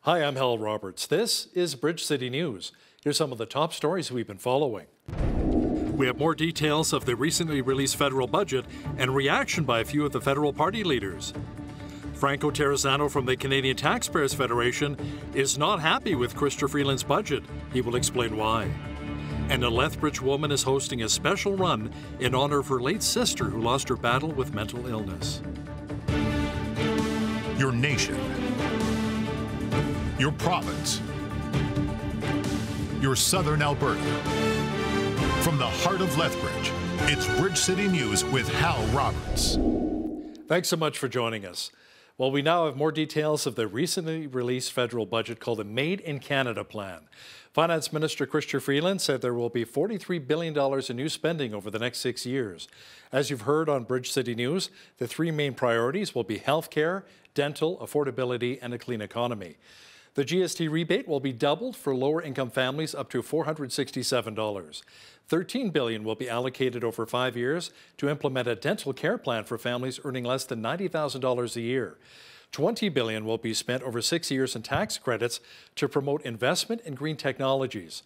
Hi, I'm Hal Roberts. This is Bridge City News. Here's some of the top stories we've been following. We have more details of the recently released federal budget and reaction by a few of the federal party leaders. Franco Terrazzano from the Canadian Taxpayers Federation is not happy with Chrystia Freeland's budget. He will explain why. And a Lethbridge woman is hosting a special run in honor of her late sister who lost her battle with mental illness. Your nation. Your province. Your southern Alberta. From the heart of Lethbridge, it's Bridge City News with Hal Roberts. Thanks so much for joining us. Well, we now have more details of the recently released federal budget called the Made in Canada Plan. Finance Minister Chrystia Freeland said there will be $43 billion in new spending over the next 6 years. As you've heard on Bridge City News, the three main priorities will be healthcare, dental, affordability, and a clean economy. The GST rebate will be doubled for lower-income families up to $467. $13 billion will be allocated over 5 years to implement a dental care plan for families earning less than $90,000 a year. $20 billion will be spent over 6 years in tax credits to promote investment in green technologies.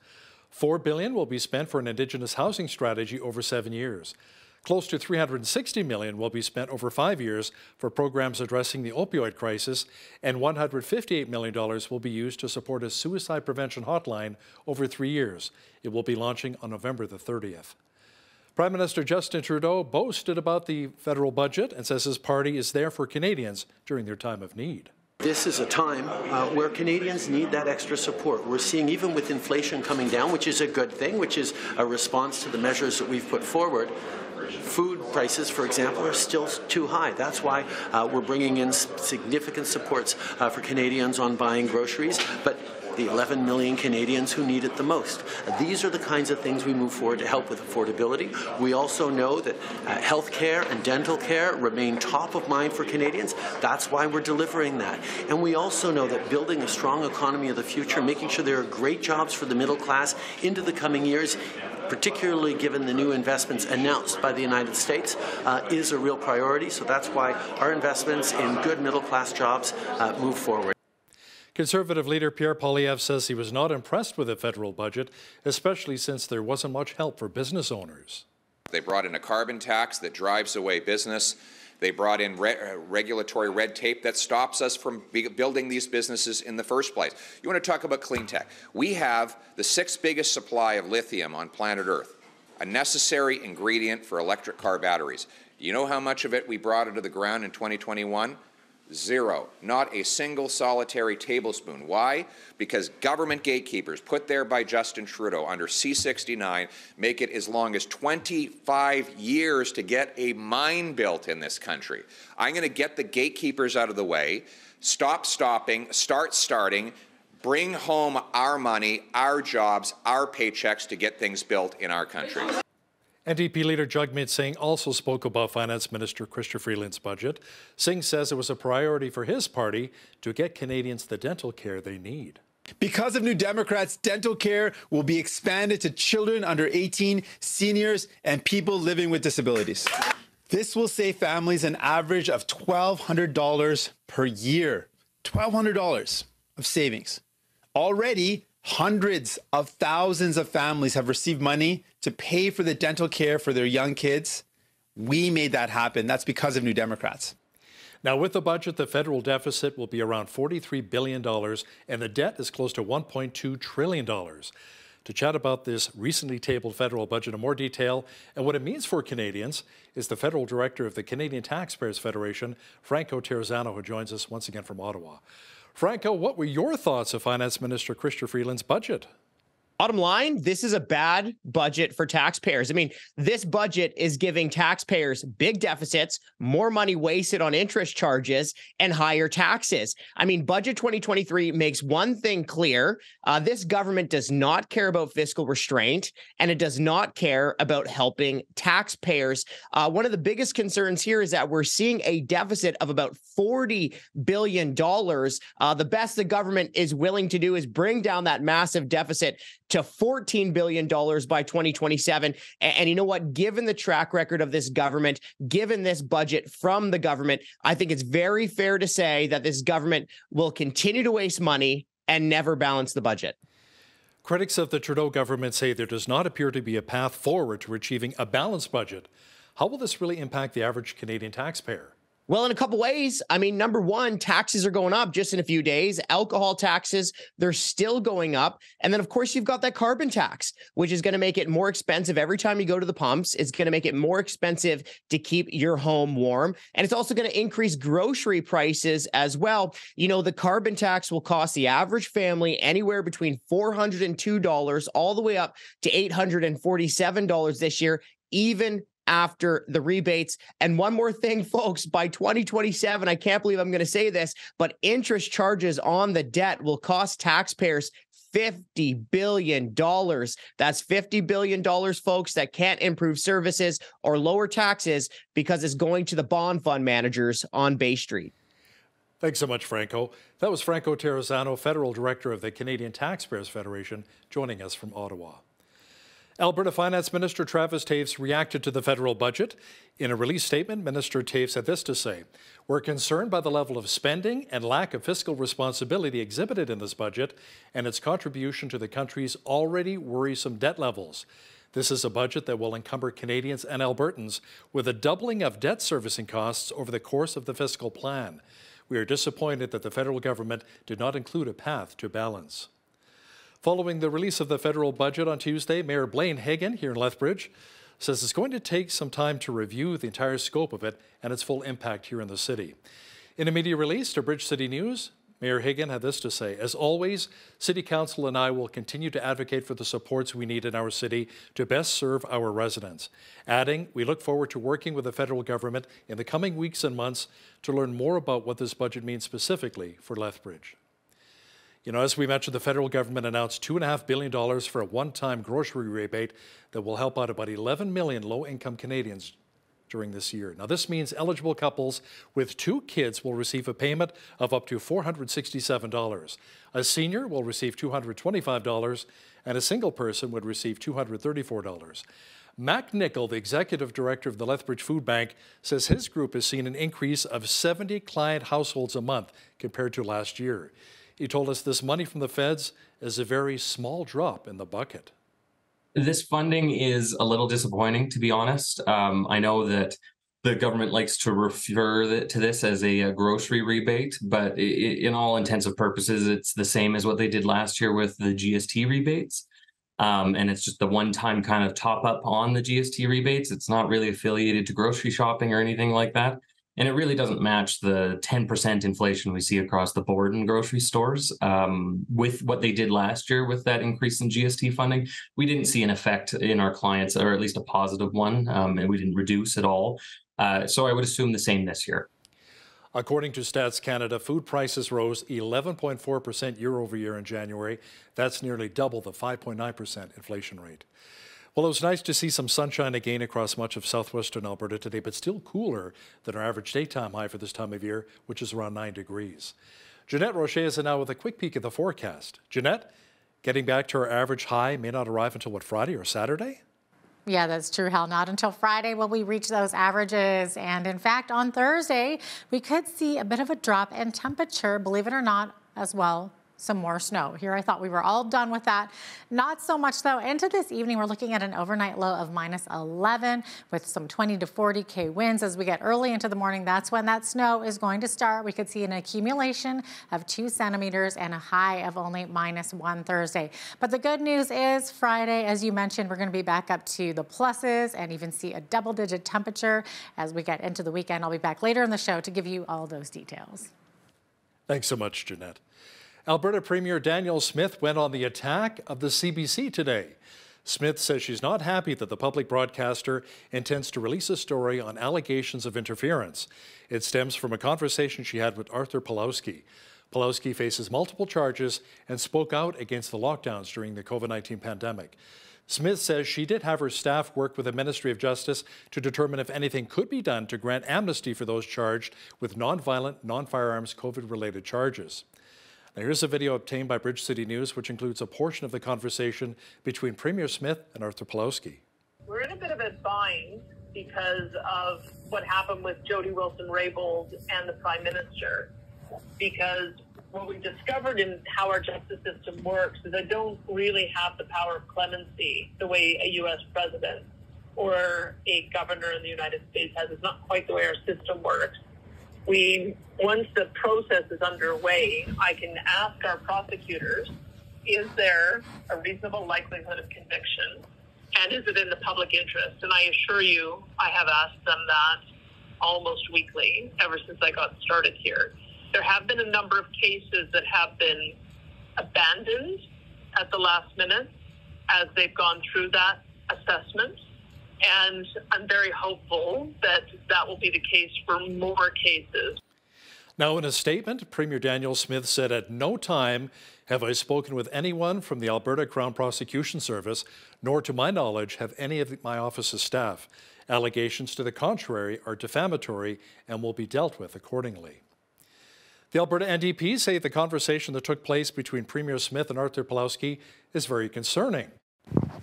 $4 billion will be spent for an Indigenous housing strategy over 7 years. Close to $360 million will be spent over 5 years for programs addressing the opioid crisis, and $158 million will be used to support a suicide prevention hotline over 3 years. It will be launching on November the 30th. Prime Minister Justin Trudeau boasted about the federal budget and says his party is there for Canadians during their time of need. This is a time where Canadians need that extra support. We're seeing, even with inflation coming down, which is a good thing, which is a response to the measures that we've put forward, food prices, for example, are still too high. That's why we're bringing in significant supports for Canadians on buying groceries, but the 11 million Canadians who need it the most. These are the kinds of things we move forward to help with affordability. We also know that health care and dental care remain top of mind for Canadians. That's why we're delivering that. And we also know that building a strong economy of the future, making sure there are great jobs for the middle class into the coming years, particularly given the new investments announced by the United States, is a real priority. So that's why our investments in good middle-class jobs move forward. Conservative leader Pierre Poilievre says he was not impressed with the federal budget, especially since there wasn't much help for business owners. They brought in a carbon tax that drives away business. They brought in regulatory red tape that stops us from building these businesses in the first place. You want to talk about clean tech? We have the 6th biggest supply of lithium on planet Earth, a necessary ingredient for electric car batteries. Do you know how much of it we brought into the ground in 2021? Zero. Not a single solitary tablespoon. Why? Because government gatekeepers put there by Justin Trudeau under C-69 make it as long as 25 years to get a mine built in this country. I'm going to get the gatekeepers out of the way, stop stopping, start starting, bring home our money, our jobs, our paychecks to get things built in our country. NDP leader Jagmeet Singh also spoke about Finance Minister Chrystia Freeland's budget. Singh says it was a priority for his party to get Canadians the dental care they need. Because of New Democrats, dental care will be expanded to children under 18, seniors, and people living with disabilities. This will save families an average of $1,200 per year. $1,200 of savings. Already, hundreds of thousands of families have received money to pay for the dental care for their young kids. We made that happen. That's because of New Democrats. Now, with the budget, the federal deficit will be around $43 billion, and the debt is close to $1.2 trillion. To chat about this recently tabled federal budget in more detail and what it means for Canadians is the federal director of the Canadian Taxpayers Federation, Franco Terrazzano, who joins us once again from Ottawa. Franco, what were your thoughts of Finance Minister Chrystia Freeland's budget? Bottom line, this is a bad budget for taxpayers. I mean, this budget is giving taxpayers big deficits, more money wasted on interest charges, and higher taxes. I mean, Budget 2023 makes one thing clear. This government does not care about fiscal restraint, and it does not care about helping taxpayers. One of the biggest concerns here is that we're seeing a deficit of about $40 billion. The best the government is willing to do is bring down that massive deficit to $14 billion by 2027. And you know what? Given the track record of this government, given this budget from the government, I think it's very fair to say that this government will continue to waste money and never balance the budget. Critics of the Trudeau government say there does not appear to be a path forward to achieving a balanced budget. How will this really impact the average Canadian taxpayer? Well, in a couple ways. I mean, number one, taxes are going up just in a few days. Alcohol taxes, they're still going up. And then, of course, you've got that carbon tax, which is going to make it more expensive every time you go to the pumps. It's going to make it more expensive to keep your home warm. And it's also going to increase grocery prices as well. You know, the carbon tax will cost the average family anywhere between $402 all the way up to $847 this year, even after the rebates. And one more thing, folks, by 2027, I can't believe I'm going to say this, but interest charges on the debt will cost taxpayers $50 billion. That's $50 billion, folks, that can't improve services or lower taxes because it's going to the bond fund managers on Bay Street. Thanks so much, Franco. That was Franco Terrazzano, Federal Director of the Canadian Taxpayers Federation, joining us from Ottawa. Alberta Finance Minister Travis Toews reacted to the federal budget. In a release statement, Minister Toews had this to say: "We're concerned by the level of spending and lack of fiscal responsibility exhibited in this budget and its contribution to the country's already worrisome debt levels. This is a budget that will encumber Canadians and Albertans with a doubling of debt servicing costs over the course of the fiscal plan. We are disappointed that the federal government did not include a path to balance." Following the release of the federal budget on Tuesday, Mayor Blaine Hagan here in Lethbridge says it's going to take some time to review the entire scope of it and its full impact here in the city. In a media release to Bridge City News, Mayor Hagan had this to say: "As always, City Council and I will continue to advocate for the supports we need in our city to best serve our residents." Adding, "We look forward to working with the federal government in the coming weeks and months to learn more about what this budget means specifically for Lethbridge." You know, as we mentioned, the federal government announced $2.5 billion for a one-time grocery rebate that will help out about 11 million low-income Canadians during this year. Now, this means eligible couples with 2 kids will receive a payment of up to $467. A senior will receive $225, and a single person would receive $234. Mac Nickel, the executive director of the Lethbridge Food Bank, says his group has seen an increase of 70 client households a month compared to last year. He told us this money from the feds is a very small drop in the bucket. This funding is a little disappointing, to be honest. I know that the government likes to refer to this as a grocery rebate, but in all intents and purposes, it's the same as what they did last year with the GST rebates. And it's just the one-time kind of top up on the GST rebates. It's not really affiliated to grocery shopping or anything like that. And it really doesn't match the 10% inflation we see across the board in grocery stores. With what they did last year with that increase in GST funding, we didn't see an effect in our clients, or at least a positive one, and we didn't reduce at all. So I would assume the same this year. According to Stats Canada, food prices rose 11.4% year over year in January. That's nearly double the 5.9% inflation rate. Well, it was nice to see some sunshine again across much of southwestern Alberta today, but still cooler than our average daytime high for this time of year, which is around 9 degrees. Jeanette Rocher is now with a quick peek at the forecast. Jeanette, getting back to our average high may not arrive until, what, Friday or Saturday? Yeah, that's true, Hal. Not until Friday will we reach those averages. And in fact, on Thursday, we could see a bit of a drop in temperature, believe it or not, as well. Some more snow. Here I thought we were all done with that. Not so much though. Into this evening, we're looking at an overnight low of -11 with some 20 to 40 winds. As we get early into the morning, that's when that snow is going to start. We could see an accumulation of 2 centimeters and a high of only -1 Thursday. But the good news is Friday, as you mentioned, we're going to be back up to the pluses and even see a double-digit temperature as we get into the weekend. I'll be back later in the show to give you all those details. Thanks so much, Jeanette. Alberta Premier Danielle Smith went on the attack of the CBC today. Smith says she's not happy that the public broadcaster intends to release a story on allegations of interference. It stems from a conversation she had with Arthur Pawlowski. Pawlowski faces multiple charges and spoke out against the lockdowns during the COVID-19 pandemic. Smith says she did have her staff work with the Ministry of Justice to determine if anything could be done to grant amnesty for those charged with non-violent, non-firearms COVID-related charges. Now, here's a video obtained by Bridge City News, which includes a portion of the conversation between Premier Smith and Arthur Pawlowski. We're in a bit of a bind because of what happened with Jody Wilson-Raybould and the Prime Minister, because what we discovered in how our justice system works is I don't really have the power of clemency the way a U.S. president or a governor in the United States has. It's not quite the way our system works. Once the process is underway, I can ask our prosecutors, is there a reasonable likelihood of conviction? And is it in the public interest? And I assure you, I have asked them that almost weekly ever since I got started here. There have been a number of cases that have been abandoned at the last minute as they've gone through that assessment. And I'm very hopeful that that will be the case for more cases. Now, in a statement, Premier Daniel Smith said, "At no time have I spoken with anyone from the Alberta Crown Prosecution Service, nor to my knowledge have any of my office's staff. Allegations to the contrary are defamatory and will be dealt with accordingly." The Alberta NDP say the conversation that took place between Premier Smith and Arthur Pawlowski is very concerning.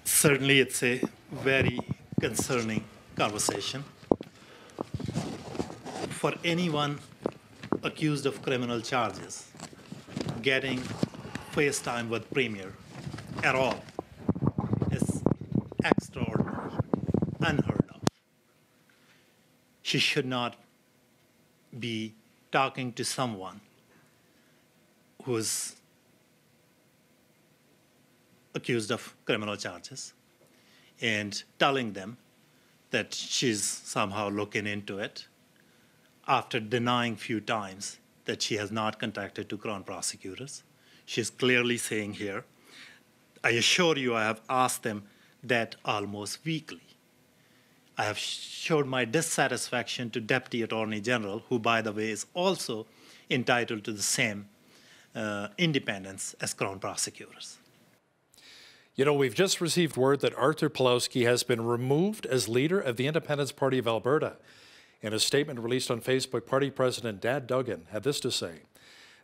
Certainly, it's a very concerning conversation. For anyone accused of criminal charges, getting face time with Premier at all is extraordinary, unheard of. She should not be talking to someone who's accused of criminal charges and telling them that she's somehow looking into it after denying few times that she has not contacted two Crown prosecutors. She's clearly saying here, I assure you I have asked them that almost weekly. I have showed my dissatisfaction to Deputy Attorney General, who, by the way, is also entitled to the same independence as Crown prosecutors. You know, we've just received word that Arthur Pawlowski has been removed as leader of the Independence Party of Alberta. In a statement released on Facebook, Party President Dad Duggan had this to say: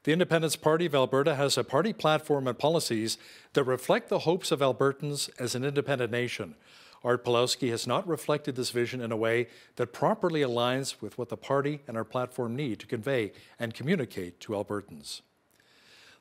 "The Independence Party of Alberta has a party platform and policies that reflect the hopes of Albertans as an independent nation. Art Pawlowski has not reflected this vision in a way that properly aligns with what the party and our platform need to convey and communicate to Albertans."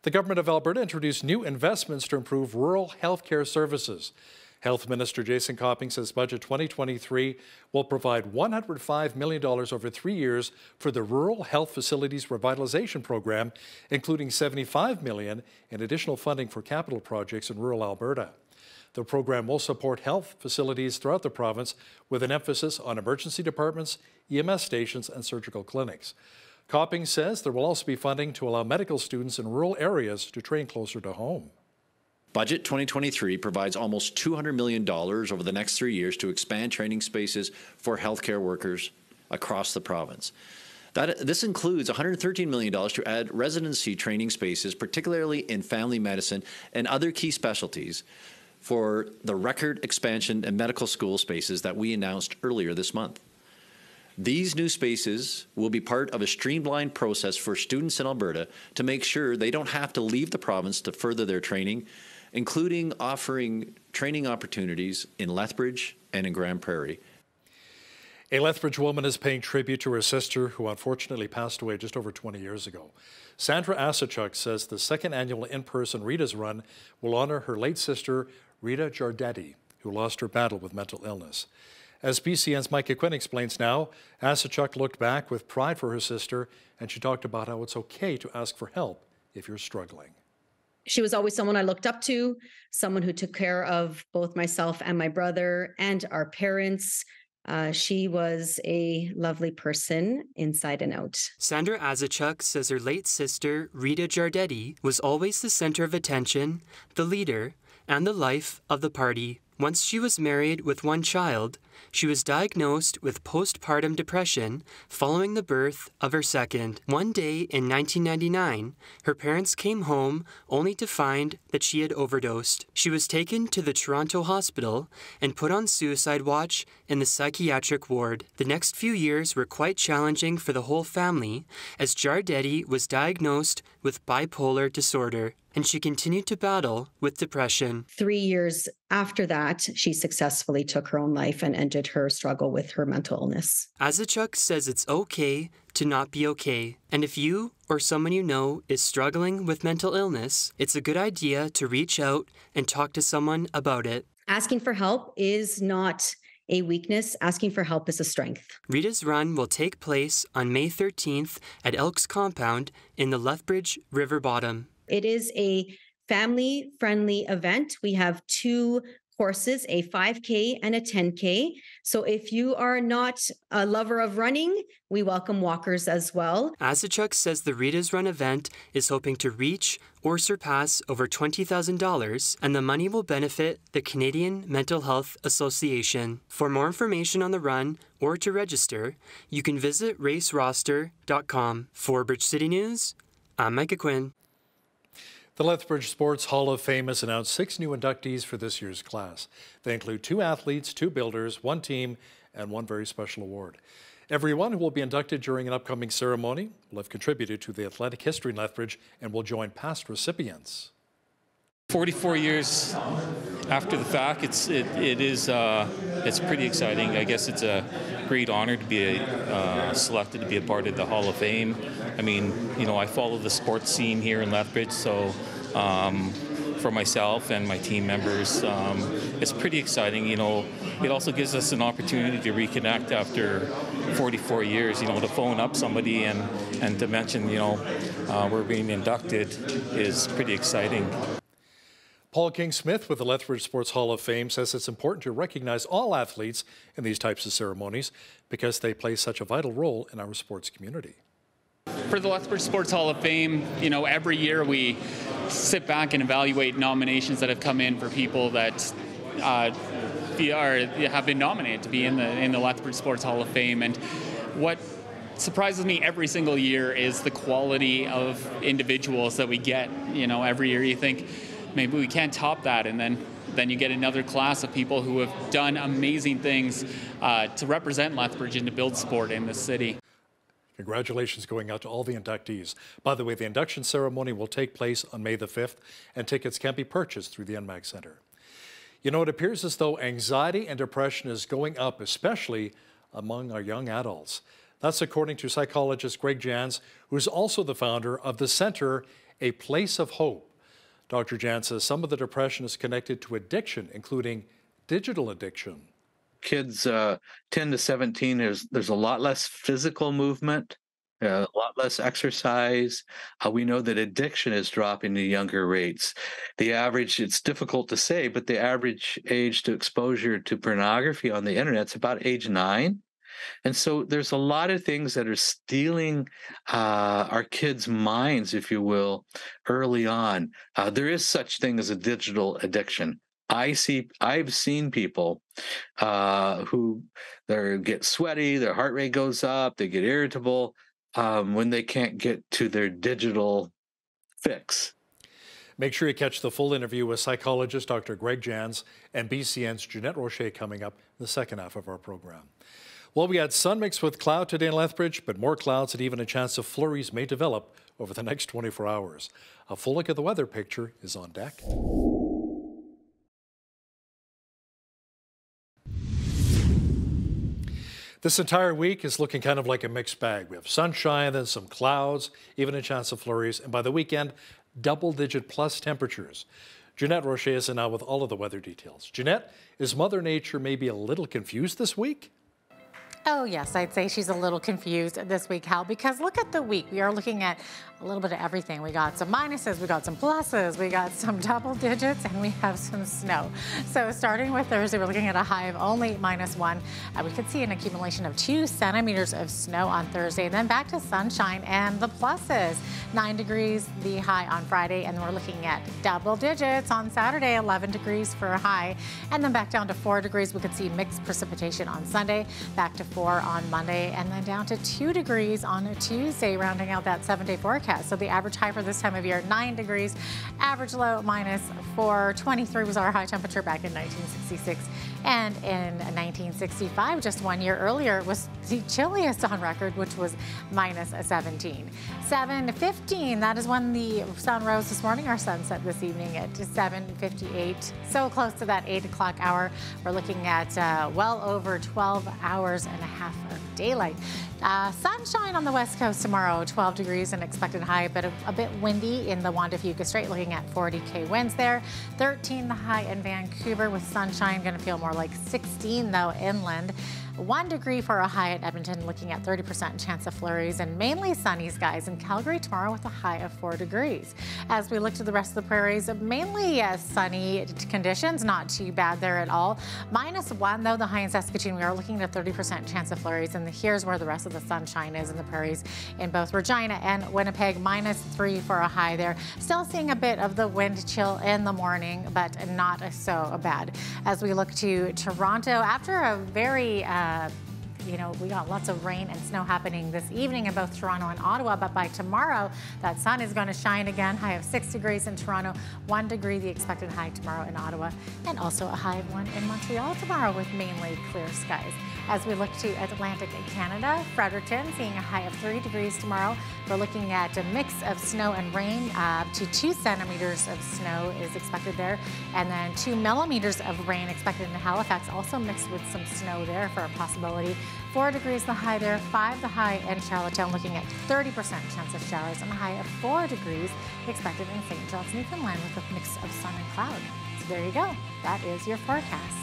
The Government of Alberta introduced new investments to improve rural health care services. Health Minister Jason Copping says Budget 2023 will provide $105 million over 3 years for the Rural Health Facilities Revitalization Program, including $75 million in additional funding for capital projects in rural Alberta. The program will support health facilities throughout the province with an emphasis on emergency departments, EMS stations, and surgical clinics. Copping says there will also be funding to allow medical students in rural areas to train closer to home. Budget 2023 provides almost $200 million over the next 3 years to expand training spaces for healthcare workers across the province. This includes $113 million to add residency training spaces, particularly in family medicine and other key specialties, for the record expansion and medical school spaces that we announced earlier this month. These new spaces will be part of a streamlined process for students in Alberta to make sure they don't have to leave the province to further their training, including offering training opportunities in Lethbridge and in Grand Prairie. A Lethbridge woman is paying tribute to her sister, who unfortunately passed away just over 20 years ago. Sandra Asachuk says the second annual in-person Rita's Run will honor her late sister, Rita Giardetti, who lost her battle with mental illness. As BCN's Micah Quinn explains now, Asachuk looked back with pride for her sister, and she talked about how it's okay to ask for help if you're struggling. She was always someone I looked up to, someone who took care of both myself and my brother and our parents. She was a lovely person inside and out. Sandra Asachuk says her late sister, Rita Giardetti, was always the center of attention, the leader, and the life of the party. Once she was married with one child, she was diagnosed with postpartum depression following the birth of her second. One day in 1999, her parents came home only to find that she had overdosed. She was taken to the Toronto hospital and put on suicide watch in the psychiatric ward. The next few years were quite challenging for the whole family, as Giardetti was diagnosed with bipolar disorder, and she continued to battle with depression. 3 years after that, she successfully took her own life and ended her struggle with her mental illness. Asachuk says it's okay to not be okay, and if you or someone you know is struggling with mental illness, it's a good idea to reach out and talk to someone about it. Asking for help is not a weakness. Asking for help is a strength. Rita's Run will take place on May 13th at Elks Compound in the Lethbridge River Bottom. It is a family-friendly event. We have 2 courses, a 5K and a 10K. So if you are not a lover of running, we welcome walkers as well. Asachuk says the Rita's Run event is hoping to reach or surpass over $20,000, and the money will benefit the Canadian Mental Health Association. For more information on the run or to register, you can visit raceroster.com. For Bridge City News, I'm Micah Quinn. The Lethbridge Sports Hall of Fame has announced 6 new inductees for this year's class. They include 2 athletes, 2 builders, 1 team, and 1 very special award. Everyone who will be inducted during an upcoming ceremony will have contributed to the athletic history in Lethbridge and will join past recipients. 44 years after the fact, it's pretty exciting. I guess it's a great honor to be selected to be a part of the Hall of Fame. I mean, you know, I follow the sports scene here in Lethbridge, so for myself and my team members, it's pretty exciting. You know, it also gives us an opportunity to reconnect after 44 years. You know, to phone up somebody and to mention, you know, we're being inducted is pretty exciting. Paul King-Smith with the Lethbridge Sports Hall of Fame says it's important to recognize all athletes in these types of ceremonies because they play such a vital role in our sports community. For the Lethbridge Sports Hall of Fame, you know, every year we sit back and evaluate nominations that have come in for people that have been nominated to be in the Lethbridge Sports Hall of Fame. And what surprises me every single year is the quality of individuals that we get. You know, every year you think, maybe we can't top that, and then you get another class of people who have done amazing things to represent Lethbridge and to build sport in the city. Congratulations going out to all the inductees. By the way, the induction ceremony will take place on May the 5th, and tickets can be purchased through the NMAC Centre. You know, it appears as though anxiety and depression is going up, especially among our young adults. That's according to psychologist Greg Jans, who is also the founder of the Centre, A Place of Hope. Dr. Jan says some of the depression is connected to addiction, including digital addiction. Kids 10 to 17, there's a lot less physical movement, a lot less exercise. We know that addiction is dropping at younger rates. The average, it's difficult to say, but the average age to exposure to pornography on the internet is about age 9. And so there's a lot of things that are stealing our kids' minds, if you will, early on. There is such thing as a digital addiction. I've seen people who get sweaty, their heart rate goes up, they get irritable when they can't get to their digital fix. Make sure you catch the full interview with psychologist Dr. Greg Jans and BCN's Jeanette Rocher coming up in the second half of our program. Well, we had sun mixed with cloud today in Lethbridge, but more clouds and even a chance of flurries may develop over the next 24 hours. A full look at the weather picture is on deck. This entire week is looking kind of like a mixed bag. We have sunshine, then some clouds, even a chance of flurries, and by the weekend, double-digit plus temperatures. Jeanette Rocher is now with all of the weather details. Jeanette, is Mother Nature maybe a little confused this week? Oh, yes, I'd say she's a little confused this week, Hal, because look at the week. We are looking at a little bit of everything. We got some minuses, we got some pluses, we got some double digits, and we have some snow. So starting with Thursday, we're looking at a high of only -1. We could see an accumulation of 2 centimeters of snow on Thursday, and then back to sunshine and the pluses. 9 degrees, the high on Friday, and we're looking at double digits on Saturday, 11 degrees for a high, and then back down to 4 degrees. We could see mixed precipitation on Sunday, back to 4 on Monday, and then down to 2 degrees on a Tuesday, rounding out that 7-day forecast. So the average high for this time of year, 9 degrees, average low -4. 23 was our high temperature back in 1966. And in 1965, just 1 year earlier, was the chilliest on record, which was -17. 7:15, that is when the sun rose this morning. Our sun set this evening at 7:58. So close to that 8 o'clock hour. We're looking at well over 12 hours and a half of daylight. Sunshine on the west coast tomorrow, 12 degrees and expected high, a bit windy in the Juan de Fuca Strait, looking at 40k winds there. 13 the high in Vancouver with sunshine, going to feel more like 16 though inland. 1 degree for a high at Edmonton, looking at 30% chance of flurries, and mainly sunny skies in Calgary tomorrow with a high of 4 degrees. As we look to the rest of the prairies, mainly sunny conditions, not too bad there at all. -1 though, the high in Saskatoon. We are looking at a 30% chance of flurries, and here's where the rest of the sunshine is in the prairies in both Regina and Winnipeg. -3 for a high there. Still seeing a bit of the wind chill in the morning, but not so bad. As we look to Toronto, after a very we got lots of rain and snow happening this evening in both Toronto and Ottawa, but by tomorrow, that sun is going to shine again. High of 6 degrees in Toronto, 1 degree the expected high tomorrow in Ottawa, and also a high of 1 in Montreal tomorrow with mainly clear skies. As we look to Atlantic Canada, Fredericton seeing a high of 3 degrees tomorrow. We're looking at a mix of snow and rain. Up to 2 centimeters of snow is expected there, and then 2 millimeters of rain expected in Halifax, also mixed with some snow there for a possibility. 4 degrees the high there, 5 the high in Charlottetown, looking at 30% chance of showers, and a high of 4 degrees expected in St. John's, Newfoundland, with a mix of sun and cloud. So there you go. That is your forecast.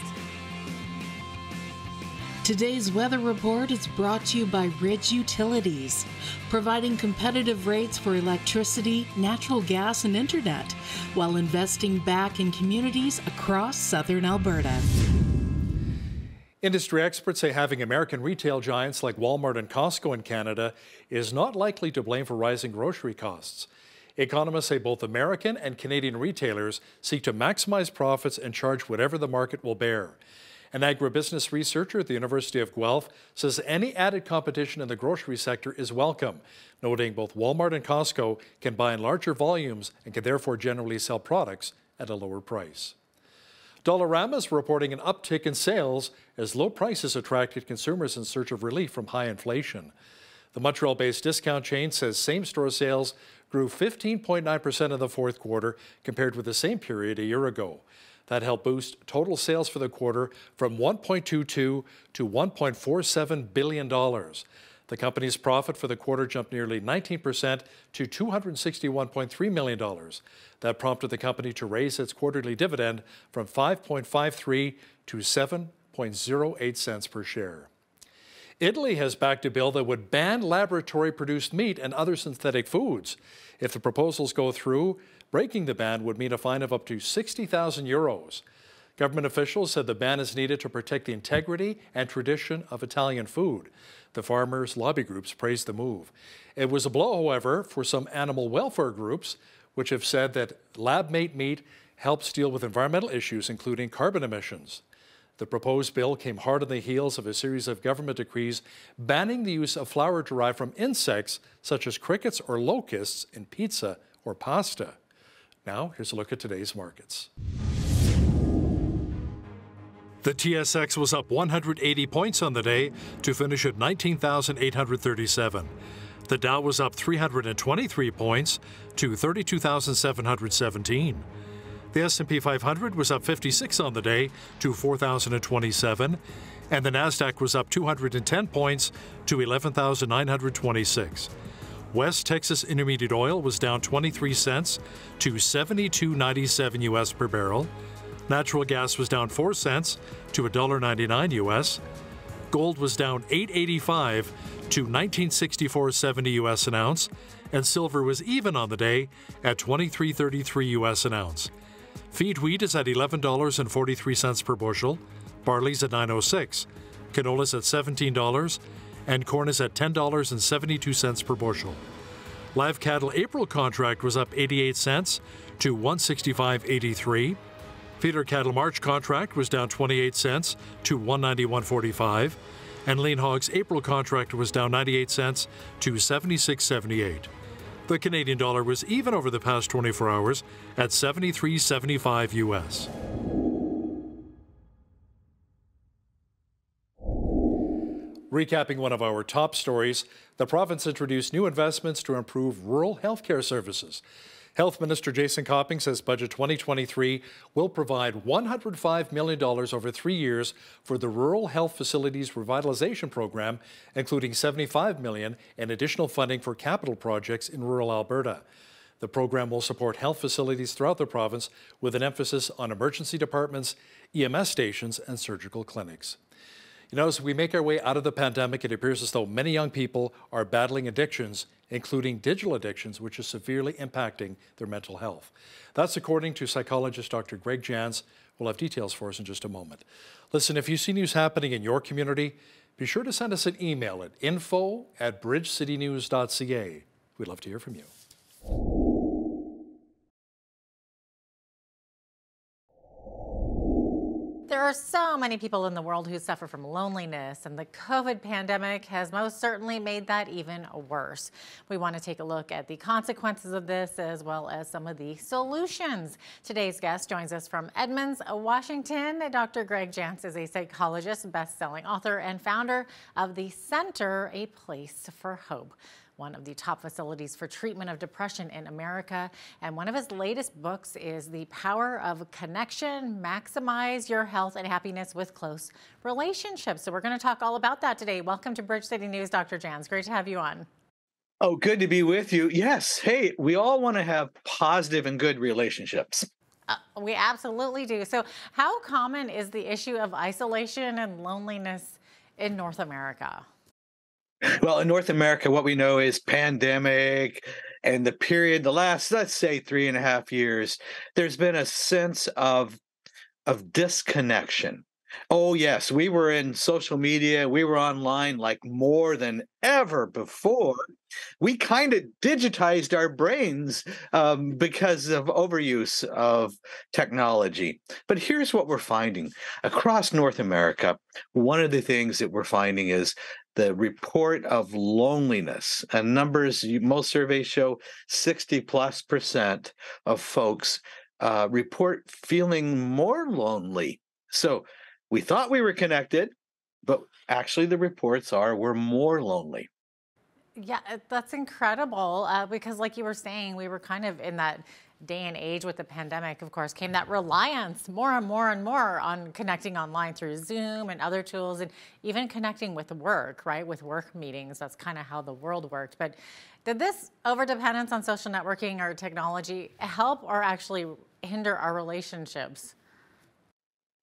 Today's weather report is brought to you by Ridge Utilities, providing competitive rates for electricity, natural gas, and internet, while investing back in communities across southern Alberta. Industry experts say having American retail giants like Walmart and Costco in Canada is not likely to blame for rising grocery costs. Economists say both American and Canadian retailers seek to maximize profits and charge whatever the market will bear. An agribusiness researcher at the University of Guelph says any added competition in the grocery sector is welcome, noting both Walmart and Costco can buy in larger volumes and can therefore generally sell products at a lower price. Dollarama is reporting an uptick in sales as low prices attracted consumers in search of relief from high inflation. The Montreal-based discount chain says same-store sales grew 15.9% in the fourth quarter compared with the same period a year ago. That helped boost total sales for the quarter from $1.22 to $1.47 billion. The company's profit for the quarter jumped nearly 19% to $261.3 million. That prompted the company to raise its quarterly dividend from 5.53 to 7.08 cents per share. Italy has backed a bill that would ban laboratory-produced meat and other synthetic foods. If the proposals go through, breaking the ban would mean a fine of up to 60,000 euros. Government officials said the ban is needed to protect the integrity and tradition of Italian food. The farmers' lobby groups praised the move. It was a blow, however, for some animal welfare groups, which have said that lab-made meat helps deal with environmental issues, including carbon emissions. The proposed bill came hard on the heels of a series of government decrees banning the use of flour derived from insects, such as crickets or locusts, in pizza or pasta. Now, here's a look at today's markets. The TSX was up 180 points on the day to finish at 19,837. The Dow was up 323 points to 32,717. The S&P 500 was up 56 on the day to 4,027, and the Nasdaq was up 210 points to 11,926. West Texas Intermediate Oil was down 23 cents to $72.97 U.S. per barrel. Natural gas was down 4 cents to $1.99 U.S. Gold was down $8.85 to $19.6470 U.S. an ounce, and silver was even on the day at $23.33 U.S. an ounce. Feed wheat is at $11.43 per bushel, barley's at $9.06, canola's at $17, and corn is at $10.72 per bushel. Live cattle April contract was up 88 cents to $165.83. Feeder cattle March contract was down 28 cents to $191.45, and lean hogs April contract was down 98 cents to $76.78. The Canadian dollar was even over the past 24 hours at 73.75 U.S. Recapping one of our top stories, the province introduced new investments to improve rural healthcare services. Health Minister Jason Copping says Budget 2023 will provide $105 million over 3 years for the Rural Health Facilities Revitalization Program, including $75 million in additional funding for capital projects in rural Alberta. The program will support health facilities throughout the province with an emphasis on emergency departments, EMS stations, and surgical clinics. You know, as we make our way out of the pandemic, it appears as though many young people are battling addictions, including digital addictions, which is severely impacting their mental health. That's according to psychologist Dr. Greg Jans. We'll have details for us in just a moment. Listen, if you see news happening in your community, be sure to send us an email at info@bridgecitynews.ca. We'd love to hear from you. There are so many people in the world who suffer from loneliness, and the COVID pandemic has most certainly made that even worse. We want to take a look at the consequences of this as well as some of the solutions. Today's guest joins us from Edmonds, Washington. Dr. Greg Jans is a psychologist, best-selling author, and founder of the Center, A Place for Hope, one of the top facilities for treatment of depression in America. And one of his latest books is The Power of Connection, Maximize Your Health and Happiness with Close Relationships. So we're going to talk all about that today. Welcome to Bridge City News, Dr. Jans. Great to have you on. Oh, good to be with you. Yes. Hey, we all want to have positive and good relationships. We absolutely do. So how common is the issue of isolation and loneliness in North America? Well, in North America, what we know is pandemic and the period, the last, let's say 3.5 years, there's been a sense of disconnection. Oh, yes, we were in social media, we were online like more than ever before. We kind of digitized our brains because of overuse of technology. But here's what we're finding. Across North America, one of the things that we're finding is the report of loneliness. And numbers, most surveys show 60+% of folks report feeling more lonely. So we thought we were connected, but actually the reports are we're more lonely. Yeah, that's incredible because like you were saying, we were kind of in that day and age with the pandemic, of course, came that reliance more and more and more on connecting online through Zoom and other tools, and even connecting with work, right? With work meetings. That's kind of how the world worked. But did this overdependence on social networking or technology help or actually hinder our relationships?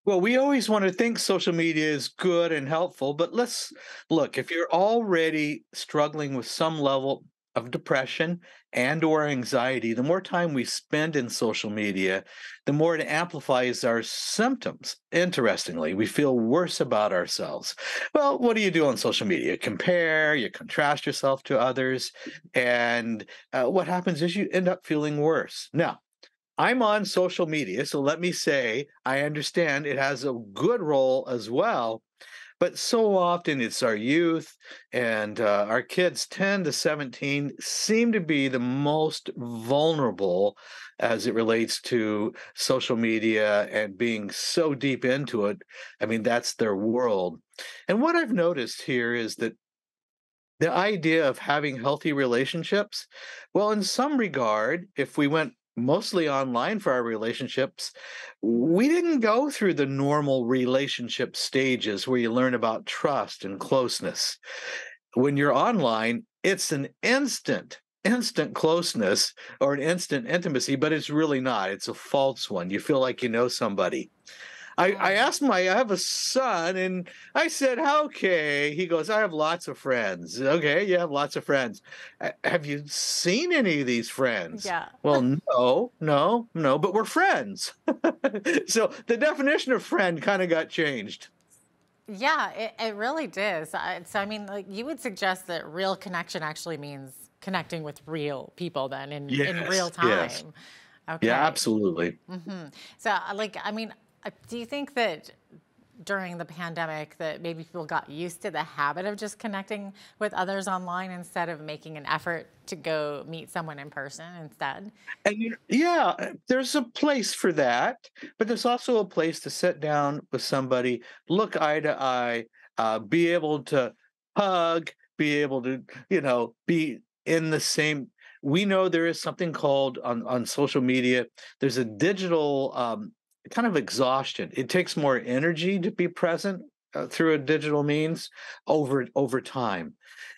Well, we always want to think social media is good and helpful, but let's look, if you're already struggling with some level of depression and or anxiety, the more time we spend in social media, the more it amplifies our symptoms. Interestingly, we feel worse about ourselves. Well, what do you do on social media? You compare, you contrast yourself to others, and what happens is you end up feeling worse. Now, I'm on social media, so let me say I understand it has a good role as well, but so often it's our youth and our kids 10 to 17 seem to be the most vulnerable as it relates to social media and being so deep into it. I mean, that's their world. And what I've noticed here is that the idea of having healthy relationships, well, in some regard, if we went mostly online for our relationships, we didn't go through the normal relationship stages where you learn about trust and closeness. When you're online, it's an instant closeness or an instant intimacy, but it's really not. It's a false one. You feel like you know somebody. I asked I have a son, and I said, okay. He goes, I have lots of friends. Okay, you have lots of friends. Have you seen any of these friends? Yeah. Well, no, but we're friends. So the definition of friend kind of got changed. Yeah, it really did. So I mean, like, you would suggest that real connection actually means connecting with real people then in real time. Yes. Okay. Yeah, absolutely. So, like, I mean, do you think that during the pandemic that maybe people got used to the habit of just connecting with others online instead of making an effort to go meet someone in person instead? And yeah, there's a place for that, but there's also a place to sit down with somebody, look eye to eye, be able to hug, be able to, be in the same we know there is something called on social media, there's a digital kind of exhaustion. It takes more energy to be present through a digital means over time.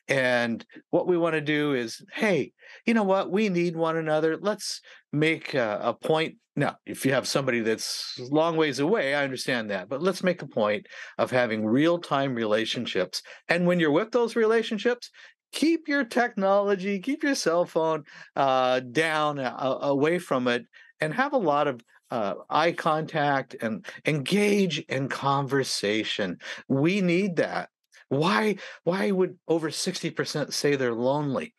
And what we want to do is, hey, you know what? We need one another. Let's make a point. Now, if you have somebody that's a long ways away, I understand that. But let's make a point of having real-time relationships. And when you're with those relationships, keep your technology, keep your cell phone down, away from it, and have a lot of eye contact and engage in conversation. We need that. Why would over 60% say they're lonely?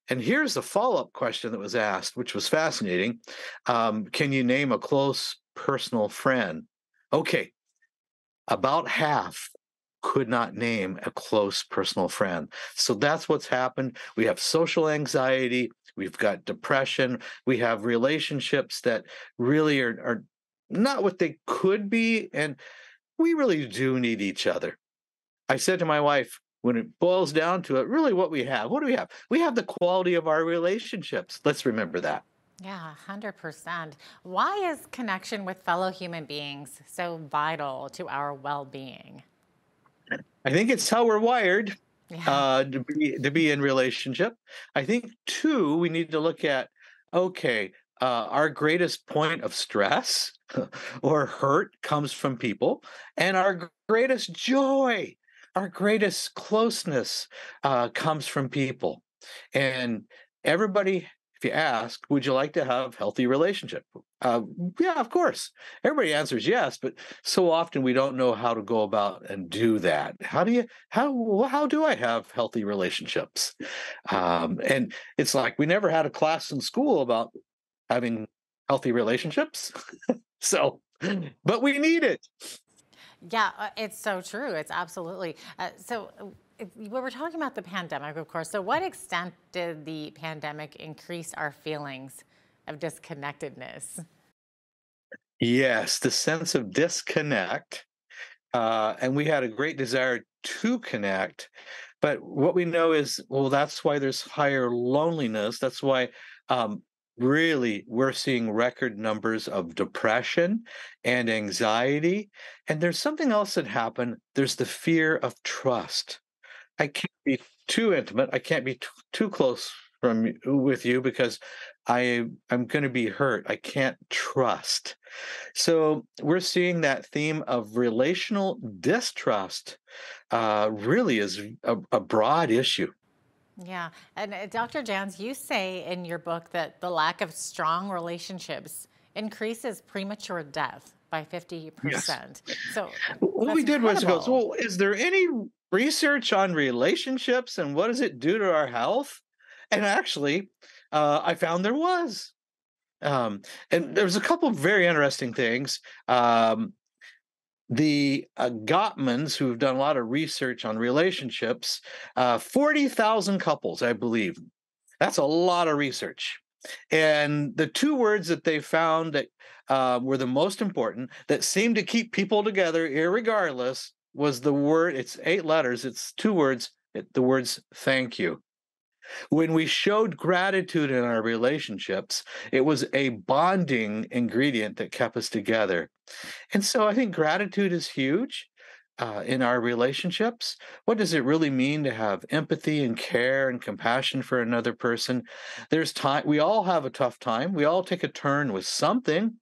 And here's the follow-up question that was asked, which was fascinating. Can you name a close personal friend? Okay, about half could not name a close personal friend. So that's what's happened. We have social anxiety. We've got depression. We have relationships that really are not what they could be. And we really do need each other. I said to my wife, when it boils down to it, really what do we have? We have the quality of our relationships. Let's remember that. Yeah, 100%. Why is connection with fellow human beings so vital to our well-being? I think it's how we're wired to be in relationship. I think, too, we need to look at, okay, our greatest point of stress or hurt comes from people, and our greatest joy, our greatest closeness comes from people. And everybody, if you ask, would you like to have healthy relationship? Yeah, of course. Everybody answers yes, but so often we don't know how to go about and do that. How do I have healthy relationships? And it's like we never had a class in school about having healthy relationships. So, but we need it. Yeah, it's so true. It's absolutely. We were talking about the pandemic, of course. So what extent did the pandemic increase our feelings of disconnectedness? Yes, the sense of disconnect. And we had a great desire to connect. But what we know is, well, that's why there's higher loneliness. That's why really we're seeing record numbers of depression and anxiety. And there's something else that happened. There's the fear of trust. I can't be too intimate. I can't be too close with you because I'm going to be hurt. I can't trust. So we're seeing that theme of relational distrust really is a broad issue. Yeah. And Dr. Jans, you say in your book that the lack of strong relationships increases premature death by 50%. Yes. So what we did was go, so is there any research on relationships and what does it do to our health? And actually, I found there was. And there's a couple of very interesting things. The Gottmans, who've done a lot of research on relationships, 40,000 couples, I believe. That's a lot of research. And the two words that they found that were the most important, that seemed to keep people together irregardless, was the word, it's 8 letters, it's 2 words, the words thank you. When we showed gratitude in our relationships, it was a bonding ingredient that kept us together. And so I think gratitude is huge in our relationships. What does it really mean to have empathy and care and compassion for another person? There's time. We all have a tough time. We all take a turn with something,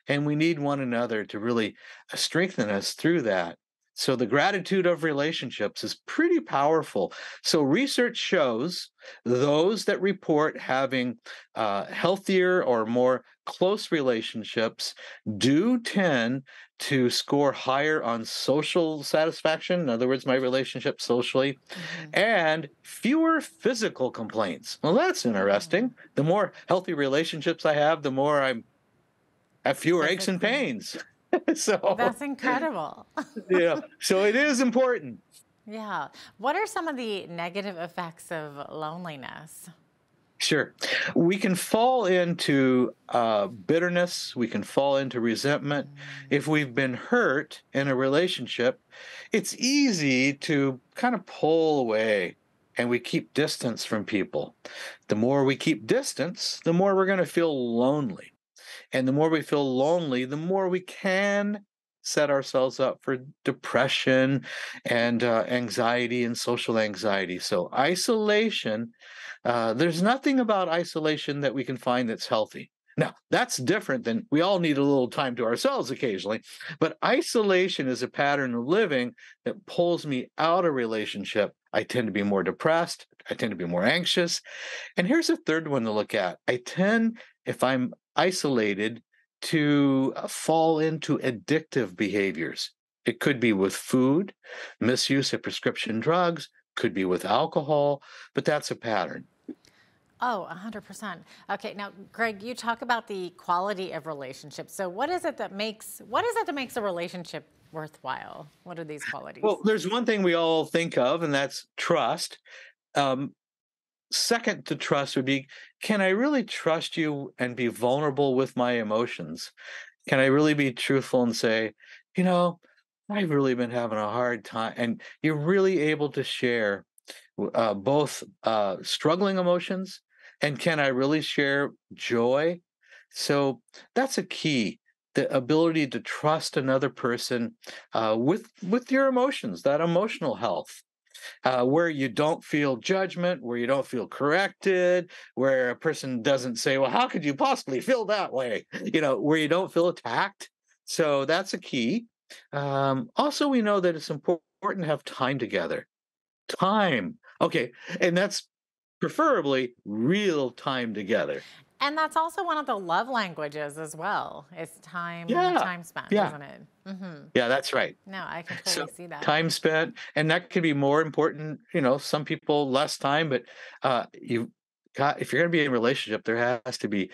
and we need one another to really strengthen us through that. So the gratitude of relationships is pretty powerful. So research shows those that report having healthier or more close relationships do tend to score higher on social satisfaction. In other words, my relationship socially, and fewer physical complaints. Well, that's interesting. The more healthy relationships I have, the more I have fewer aches and pains. So that's incredible. Yeah, so it is important. Yeah. What are some of the negative effects of loneliness? Sure. We can fall into bitterness. We can fall into resentment. If we've been hurt in a relationship, it's easy to kind of pull away. and we keep distance from people. The more we keep distance, the more we're going to feel lonely. And the more we feel lonely, the more we can set ourselves up for depression and anxiety and social anxiety. So isolation, there's nothing about isolation that we can find that's healthy. Now, that's different than we all need a little time to ourselves occasionally, but isolation is a pattern of living that pulls me out of relationship. I tend to be more depressed. I tend to be more anxious. And here's a third one to look at. I tend, if I'm isolated, to fall into addictive behaviors. It could be with food, misuse of prescription drugs, could be with alcohol, but that's a pattern. Oh, 100%. Okay, now, Greg, you talk about the quality of relationships. So what is it that makes a relationship worthwhile? What are these qualities? Well, there's one thing we all think of, and that's trust. Second to trust would be, can I really trust you and be vulnerable with my emotions? Can I really be truthful and say, I've really been having a hard time? And you're really able to share both struggling emotions, and can I really share joy? So that's a key, the ability to trust another person with your emotions, that emotional health. Where you don't feel judgment, where you don't feel corrected, where a person doesn't say, well, how could you possibly feel that way? Where you don't feel attacked. So that's a key. Also, we know that it's important to have time together. Time. Okay. And that's preferably real time together. And that's also one of the love languages as well. It's time spent, isn't it? Mm-hmm. Yeah, that's right. No, I can totally see that. Time spent, and that could be more important. Some people less time, but if you're going to be in a relationship, there has to be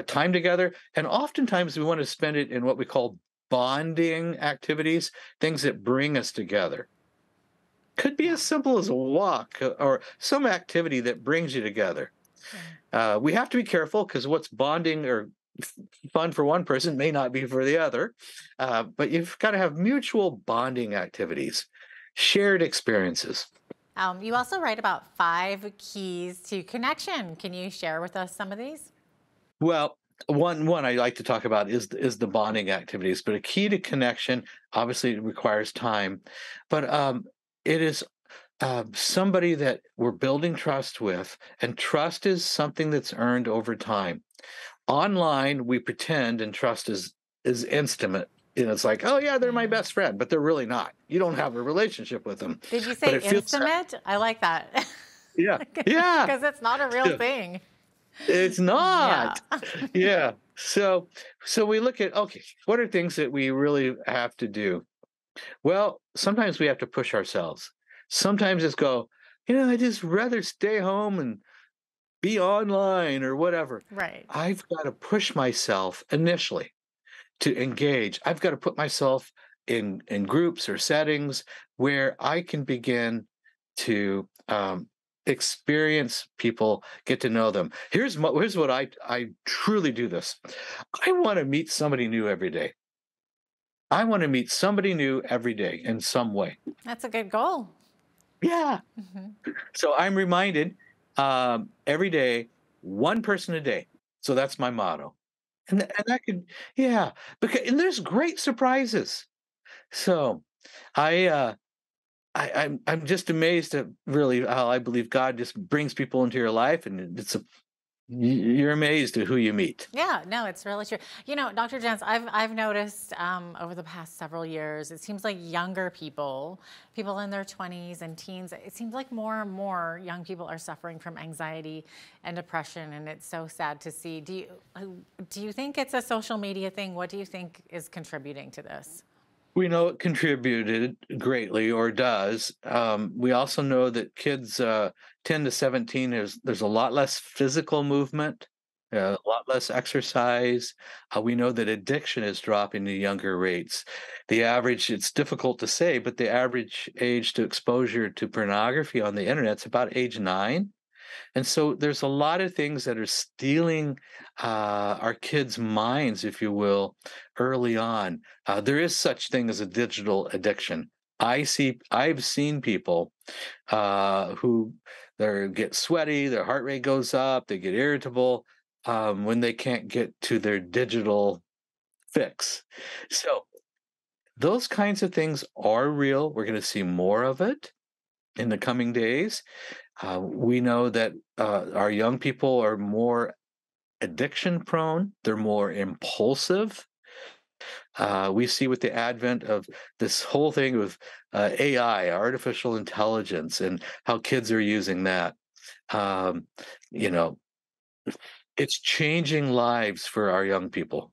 time together. And oftentimes we want to spend it in what we call bonding activities, things that bring us together. Could be as simple as a walk or some activity that brings you together. We have to be careful because what's bonding or fun for one person may not be for the other, but you've got to have mutual bonding activities, shared experiences. You also write about 5 keys to connection. Can you share with us some of these? Well, one I like to talk about is the bonding activities, but a key to connection obviously requires time, but it is somebody that we're building trust with, and trust is something that's earned over time. Online, we pretend and trust is instant. It's like, oh yeah, they're my best friend, but they're really not. You don't have a relationship with them. Did you say intimate? I like that. Yeah, yeah. Because it's not a real thing. It's not. Yeah. So we look at, okay, what are things that we really have to do? Well, sometimes we have to push ourselves. Sometimes it's go, I just rather stay home and be online or whatever. Right. I've got to push myself initially to engage. I've got to put myself in groups or settings where I can begin to experience people, get to know them. Here's what I truly do this. I want to meet somebody new every day. I want to meet somebody new every day in some way. That's a good goal. Yeah. Mm-hmm. So I'm reminded every day, one person a day. So that's my motto. And that could, and there's great surprises. So I'm just amazed at really how I believe God just brings people into your life, and you're amazed at who you meet. Yeah, no, it's really true. Dr. Jens, I've noticed over the past several years, it seems like younger people in their 20s and teens, it seems like more and more young people are suffering from anxiety and depression, and it's so sad to see. Do you think it's a social media thing? What do you think is contributing to this? We know it contributed greatly, or does. We also know that kids 10 to 17, there's a lot less physical movement, a lot less exercise. We know that addiction is dropping to younger rates. The average, it's difficult to say, but the average age to exposure to pornography on the internet is about age 9. And so there's a lot of things that are stealing our kids' minds, if you will, early on. There is such thing as a digital addiction. I've seen people who they get sweaty, their heart rate goes up, they get irritable when they can't get to their digital fix. So those kinds of things are real. We're going to see more of it in the coming days. We know that our young people are more addiction prone, they're more impulsive. We see with the advent of this whole thing with AI, artificial intelligence, and how kids are using that. You know, it's changing lives for our young people.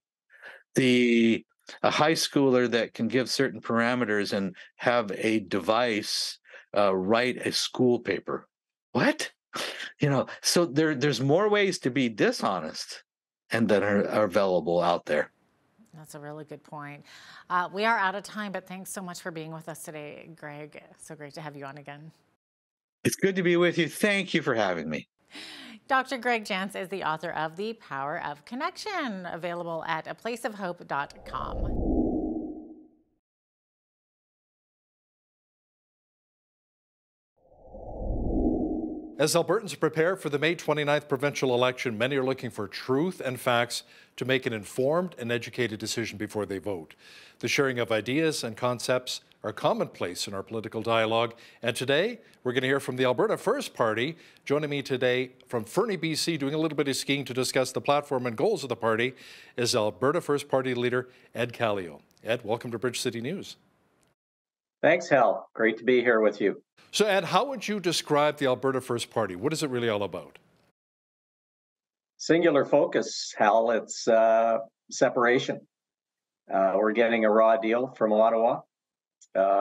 A high schooler that can give certain parameters and have a device write a school paper. What? So there's more ways to be dishonest and that are available out there. That's a really good point. We are out of time, but thanks so much for being with us today, Greg. So great to have you on again. It's good to be with you. Thank you for having me. Dr. Greg Jantz is the author of The Power of Connection, available at aplaceofhope.com. As Albertans prepare for the May 29th provincial election, many are looking for truth and facts to make an informed and educated decision before they vote. The sharing of ideas and concepts are commonplace in our political dialogue. And today, we're going to hear from the Alberta First Party. Joining me today from Fernie, BC, doing a little bit of skiing to discuss the platform and goals of the party, is Alberta First Party leader Ed Kallio. Ed, welcome to Bridge City News. Thanks, Hal. Great to be here with you. So, Ed, how would you describe the Alberta First Party? What is it really all about? Singular focus, Hal. It's separation. We're getting a raw deal from Ottawa.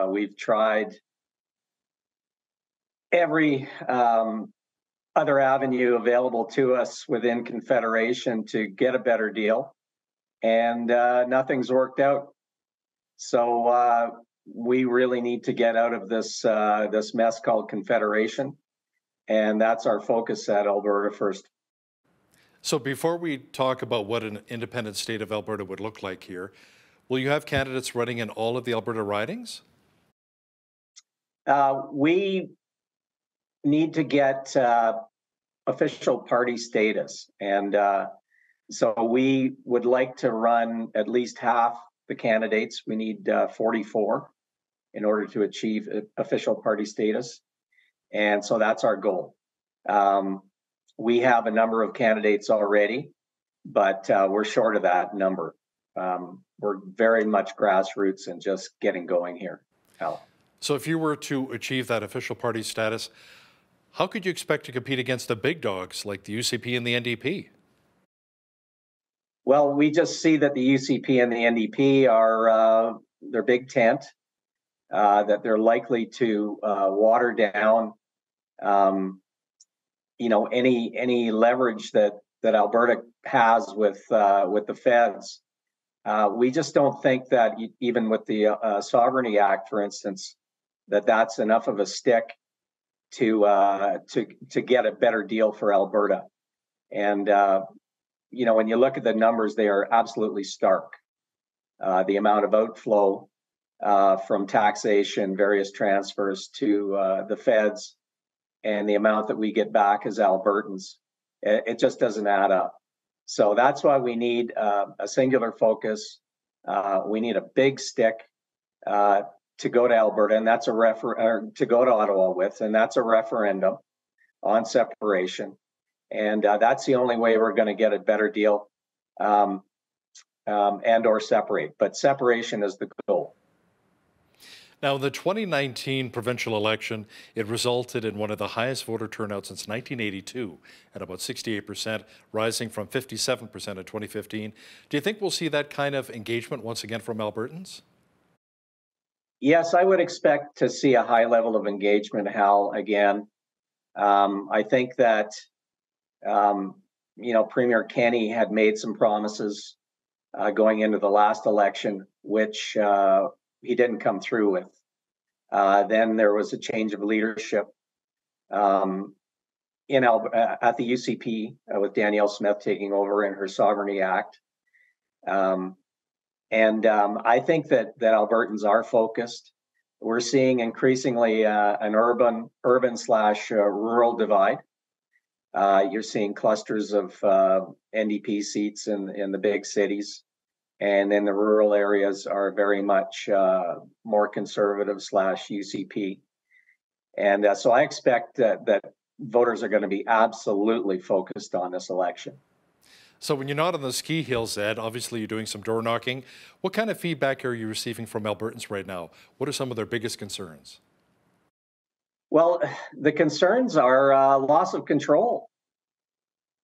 We've tried every other avenue available to us within Confederation to get a better deal, and nothing's worked out. So we really need to get out of this mess called Confederation, and that's our focus at Alberta First. So before we talk about what an independent state of Alberta would look like here, will you have candidates running in all of the Alberta ridings? We need to get official party status, and so we would like to run at least half the candidates. We need 44 in order to achieve official party status. And so that's our goal. We have a number of candidates already, but we're short of that number. We're very much grassroots and just getting going here, Hal. So if you were to achieve that official party status, how could you expect to compete against the big dogs like the UCP and the NDP? Well, we just see that the UCP and the NDP are they're big tent, that they're likely to water down, any leverage that Alberta has with the feds. We just don't think that even with the Sovereignty Act, for instance, that's enough of a stick to get a better deal for Alberta. And when you look at the numbers, they are absolutely stark. The amount of outflow from taxation, various transfers to the feds, and the amount that we get back as Albertans, it just doesn't add up. So that's why we need a singular focus. We need a big stick to go to Alberta, and that's to go to Ottawa with, and that's a referendum on separation. And that's the only way we're going to get a better deal and or separate. But separation is the goal. Now, in the 2019 provincial election, it resulted in one of the highest voter turnouts since 1982 at about 68%, rising from 57% in 2015. Do you think we'll see that kind of engagement once again from Albertans? Yes, I would expect to see a high level of engagement, Hal, again. I think that Premier Kenney had made some promises going into the last election, which he didn't come through with. Then there was a change of leadership at the UCP with Danielle Smith taking over in her Sovereignty Act. I think that Albertans are focused. We're seeing increasingly an urban/rural divide. You're seeing clusters of NDP seats in the big cities, and then the rural areas are very much more conservative/UCP. And so I expect that voters are going to be absolutely focused on this election. So when you're not on the ski hills, Ed, obviously you're doing some door knocking. What kind of feedback are you receiving from Albertans right now? What are some of their biggest concerns? Well, the concerns are loss of control.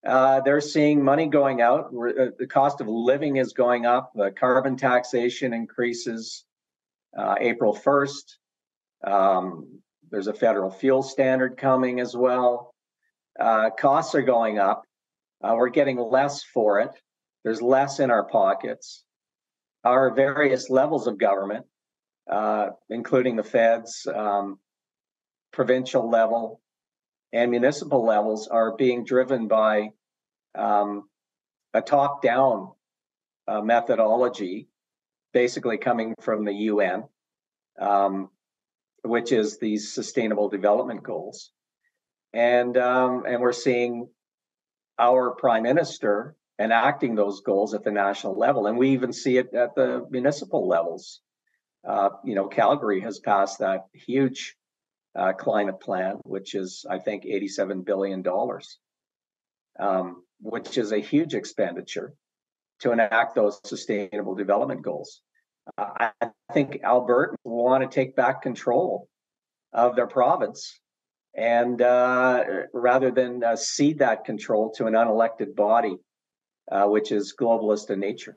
They're seeing money going out. The cost of living is going up. The carbon taxation increases April 1st. There's a federal fuel standard coming as well. Costs are going up. We're getting less for it. There's less in our pockets. Our various levels of government, including the feds, provincial level, and municipal levels, are being driven by a top-down methodology, basically coming from the UN, which is these Sustainable Development Goals, and we're seeing our Prime Minister enacting those goals at the national level, and we even see it at the municipal levels. Calgary has passed that huge climate plan, which is, I think, $87 billion, which is a huge expenditure to enact those Sustainable Development Goals. I think Albertans want to take back control of their province, and rather than cede that control to an unelected body, which is globalist in nature.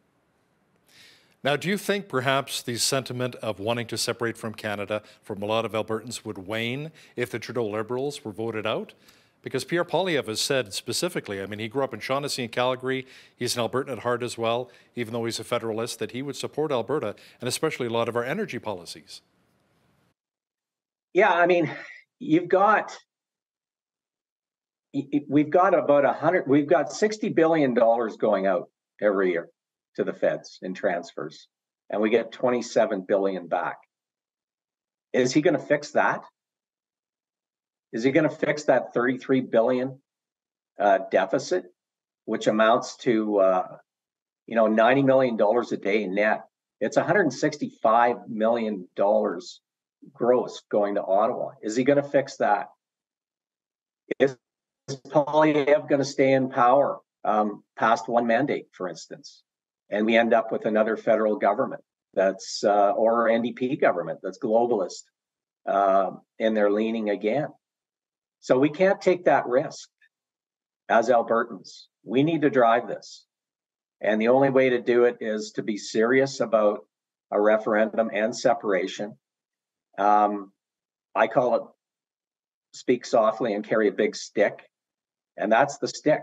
Now, do you think perhaps the sentiment of wanting to separate from Canada from a lot of Albertans would wane if the Trudeau Liberals were voted out? Because Pierre Poilievre has said specifically, I mean, he grew up in Shaughnessy and Calgary. He's an Albertan at heart as well, even though he's a federalist, that he would support Alberta and especially a lot of our energy policies. Yeah, I mean, we've got about we've got $60 billion going out every year to the feds in transfers, and we get 27 billion back. Is he going to fix that? Is he going to fix that 33 billion deficit, which amounts to $90 million a day net? It's $165 million gross going to Ottawa. Is he going to fix that? Is Poilievre going to stay in power past one mandate, for instance, and we end up with another federal government that's or NDP government that's globalist and they're leaning again? So we can't take that risk as Albertans. We need to drive this, and the only way to do it is to be serious about a referendum and separation. I call it speak softly and carry a big stick, and that's the stick.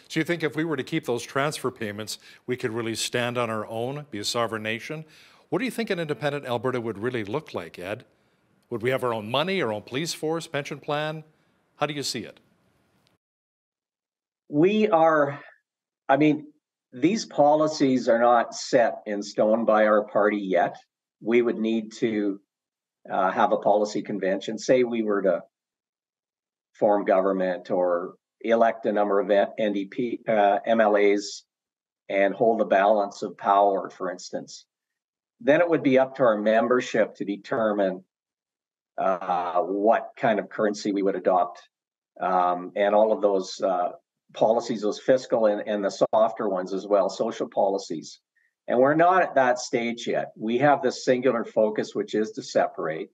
So you think if we were to keep those transfer payments, we could really stand on our own, be a sovereign nation? What do you think an independent Alberta would really look like, Ed? Would we have our own money, our own police force, pension plan? How do you see it? These policies are not set in stone by our party yet. We would need to have a policy convention. Say we were to form government or elect a number of NDP MLAs and hold the balance of power, for instance. Then it would be up to our membership to determine what kind of currency we would adopt, and all of those policies, those fiscal and the softer ones as well, social policies. And we're not at that stage yet. We have this singular focus, which is to separate.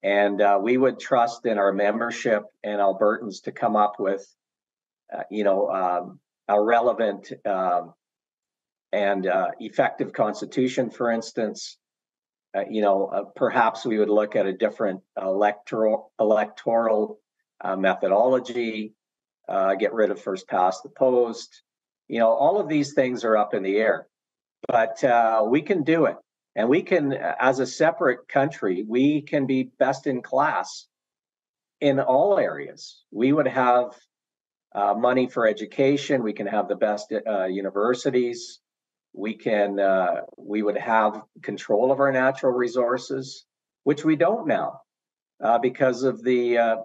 And we would trust in our membership and Albertans to come up with, a relevant and effective constitution, for instance. Perhaps we would look at a different electoral methodology, get rid of first past the post. All of these things are up in the air, but we can do it. And we can, as a separate country, we can be best in class in all areas. We would have money for education. We can have the best universities. we would have control of our natural resources, which we don't now because of the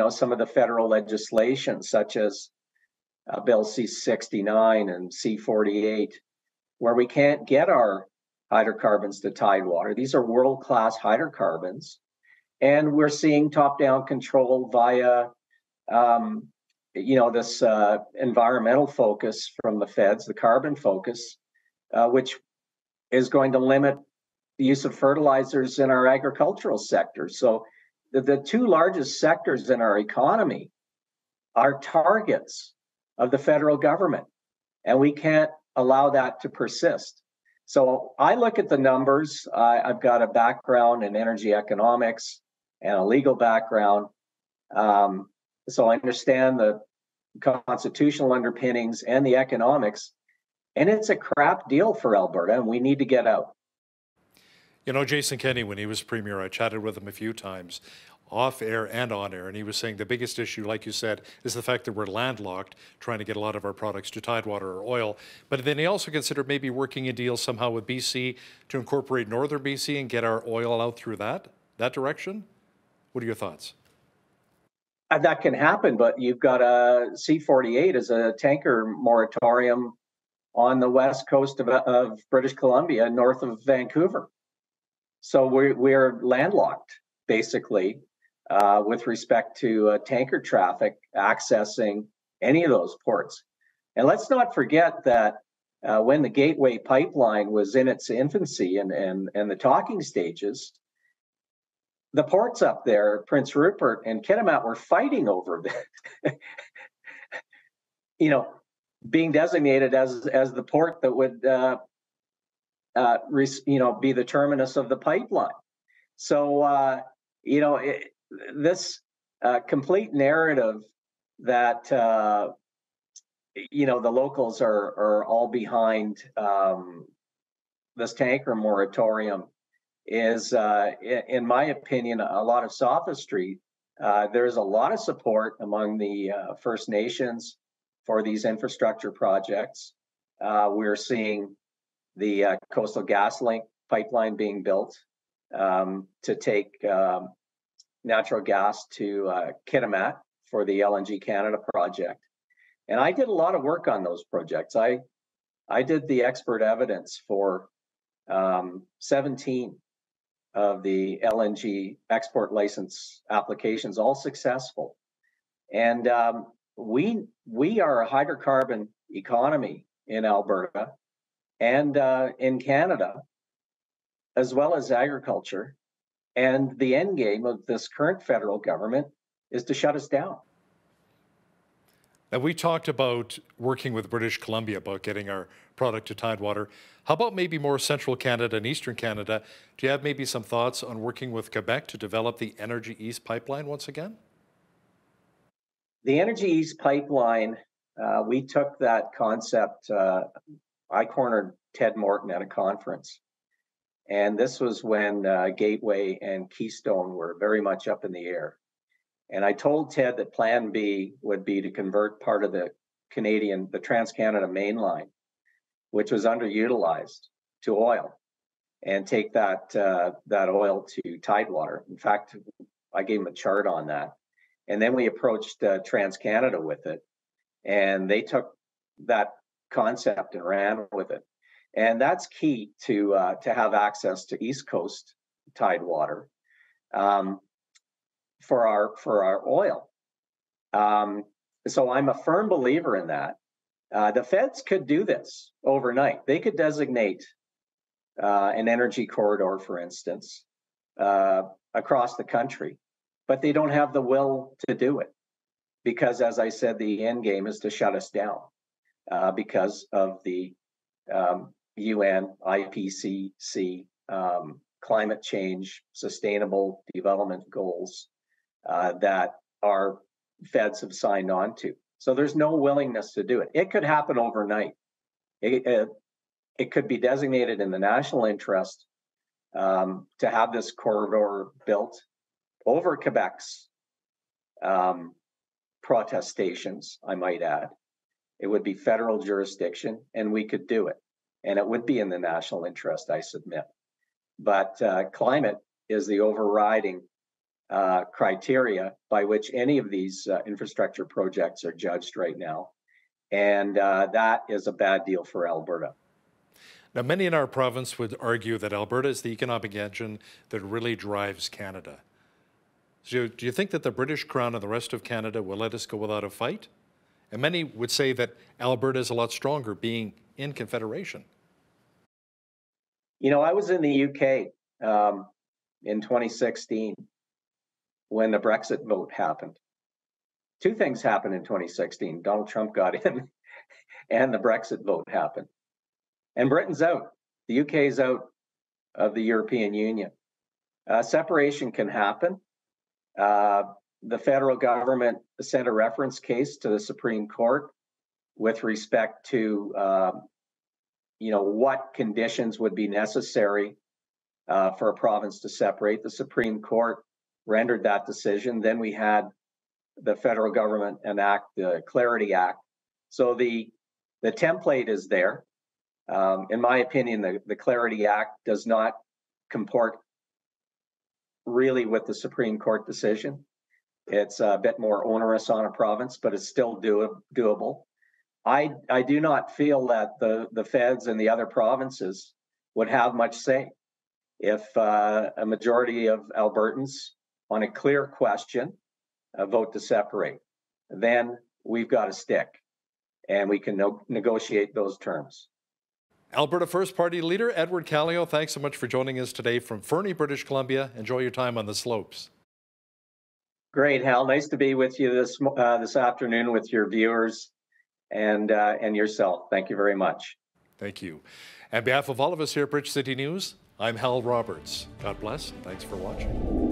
some of the federal legislation, such as Bill C-69 and C-48, where we can't get our hydrocarbons to Tidewater. These are world-class hydrocarbons, and we're seeing top-down control via this environmental focus from the feds, the carbon focus, which is going to limit the use of fertilizers in our agricultural sector. So the two largest sectors in our economy are targets of the federal government, and we can't allow that to persist. So I look at the numbers. I've got a background in energy economics and a legal background. So I understand the constitutional underpinnings and the economics, and it's a crap deal for Alberta, and we need to get out. You know, Jason Kenney, when he was Premier, I chatted with him a few times, off air and on air, and he was saying the biggest issue, like you said, is the fact that we're landlocked, trying to get a lot of our products to Tidewater or oil. But then he also considered maybe working a deal somehow with BC to incorporate northern BC and get our oil out through that direction. What are your thoughts? That can happen, but you've got a C-48 as a tanker moratorium on the west coast of British Columbia, north of Vancouver. So we're landlocked, basically, with respect to tanker traffic accessing any of those ports. And let's not forget that when the Gateway Pipeline was in its infancy and the talking stages, the ports up there, Prince Rupert and Kitimat, were fighting over being designated as the port that would be the terminus of the pipeline. So this complete narrative that the locals are all behind this tanker moratorium is, in my opinion, a lot of sophistry. There's a lot of support among the First Nations for these infrastructure projects. We're seeing the Coastal GasLink pipeline being built to take natural gas to Kitimat for the LNG Canada project. And I did a lot of work on those projects. I did the expert evidence for 17 of the LNG export license applications, all successful. And we are a hydrocarbon economy in Alberta and in Canada, as well as agriculture. And the end game of this current federal government is to shut us down. Now, we talked about working with British Columbia about getting our product to Tidewater. How about maybe more central Canada and eastern Canada? Do you have maybe some thoughts on working with Quebec to develop the Energy East pipeline once again? The Energy East pipeline, we took that concept. I cornered Ted Morton at a conference. And this was when Gateway and Keystone were very much up in the air. And I told Ted that Plan B would be to convert part of the Trans-Canada Mainline, which was underutilized, to oil, and take that oil to Tidewater. In fact, I gave him a chart on that. And then we approached Trans-Canada with it, and they took that concept and ran with it. And that's key to have access to East Coast Tidewater for our oil. So I'm a firm believer in that. The feds could do this overnight. They could designate an energy corridor, for instance, across the country, but they don't have the will to do it because, as I said, the end game is to shut us down because of the UN, IPCC, climate change, sustainable development goals that our feds have signed on to. So there's no willingness to do it. It could happen overnight. It could be designated in the national interest to have this corridor built over Quebec's protestations, I might add. It would be federal jurisdiction, and we could do it. and it would be in the national interest, I submit. But climate is the overriding criteria by which any of these infrastructure projects are judged right now. And that is a bad deal for Alberta. Now, many in our province would argue that Alberta is the economic engine that really drives Canada. So do you think that the British Crown and the rest of Canada will let us go without a fight? And many would say that Alberta is a lot stronger being in Confederation. You know, I was in the UK in 2016 when the Brexit vote happened. Two things happened in 2016. Donald Trump got in and the Brexit vote happened. And Britain's out. The UK is out of the European Union. Separation can happen. The federal government sent a reference case to the Supreme Court with respect to, what conditions would be necessary for a province to separate. The Supreme Court rendered that decision. Then we had the federal government enact the Clarity Act. So the template is there. In my opinion, the Clarity Act does not comport really with the Supreme Court decision. It's a bit more onerous on a province, but it's still doable. I do not feel that the feds and the other provinces would have much say if a majority of Albertans on a clear question vote to separate. Then we've got a stick and we can negotiate those terms. Alberta First Party leader Edward Kallio, thanks so much for joining us today from Fernie, British Columbia. Enjoy your time on the slopes. Great, Hal. Nice to be with you this afternoon with your viewers and yourself. Thank you very much. Thank you. On behalf of all of us here at Bridge City News, I'm Hal Roberts. God bless, and thanks for watching.